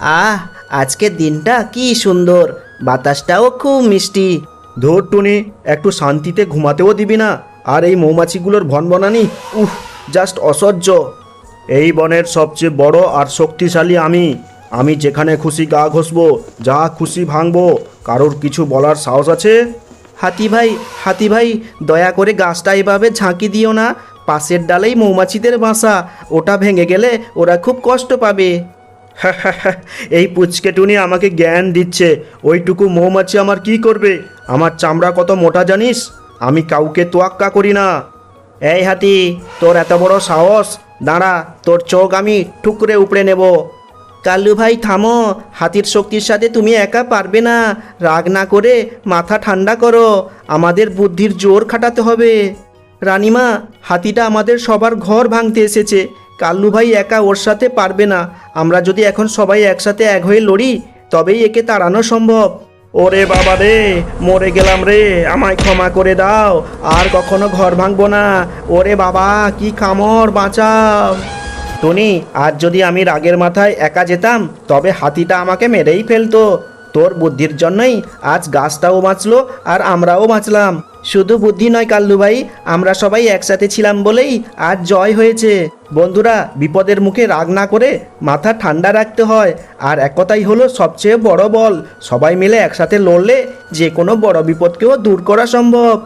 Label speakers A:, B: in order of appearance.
A: আহ, আজকের দিনটা কি সুন্দর, বাতাসটাও খুব মিষ্টি।
B: ধুর টুনি, একটু শান্তিতে ঘুমাতেও দিবি না। আর এই মৌমাছিগুলোর ভনভনানি, উফ, জাস্ট অসহ্য। এই বনের সবচেয়ে বড় আর শক্তিশালী আমি যেখানে খুশি গা ঘষবো, যা খুশি ভাঙবো। কারোর কিছু বলার সাহস আছে?
A: হাতি ভাই, দয়া করে গাছটা এভাবে ঝাঁকি দিও না। পাশের ডালেই মৌমাছিদের বাসা, ওটা ভেঙে গেলে ওরা খুব কষ্ট পাবে।
B: এই পুচকে টুনি আমাকে জ্ঞান দিচ্ছে। ওইটুকু মৌমাছি আমার কি করবে? আমার চামড়া কত মোটা জানিস? আমি কাউকে তোয়াক্কা করি না। এই হাতি, তোর এত বড় সাহস! দাঁড়া, তোর চোখ আমি ঠুকরে উপড়ে নেব।
A: কাল্লু ভাই থামো, হাতির শক্তির সাথে তুমি একা পারবে না। রাগ না করে মাথা ঠান্ডা করো, আমাদের বুদ্ধির জোর খাটাতে হবে। রানীমা, হাতিটা আমাদের সবার ঘর ভাঙতে এসেছে। কাল্লু ভাই একা ওর সাথে পারবে না। আমরা যদি এখন সবাই একসাথে এক হয়ে লড়ি, তবেই একে তাড়ানো সম্ভব।
B: ওরে বাবা রে, মরে গেলাম রে, আমায় ক্ষমা করে দাও। আর কখনো ঘর ভাঙবো না। ওরে বাবা, কি কামড়, বাঁচাও। টুনি, আজ যদি আমি রাগের মাথায় একা যেতাম, তবে হাতিটা আমাকে মেরেই ফেলতো। তোর বুদ্ধির জন্যই আজ গাছটাও বাঁচলো আর আমরাও বাঁচলাম।
A: শুধু বুদ্ধি নয় কাল্লু ভাই, আমরা সবাই একসাথে ছিলাম বলেই আজ জয় হয়েছে।
B: বন্ধুরা, বিপদের মুখে রাগ না করে মাথা ঠান্ডা রাখতে হয়। আর একতাই হলো সবচেয়ে বড় বল। সবাই মিলে একসাথে লড়লে যে কোনো বড় বিপদকেও দূর করা সম্ভব।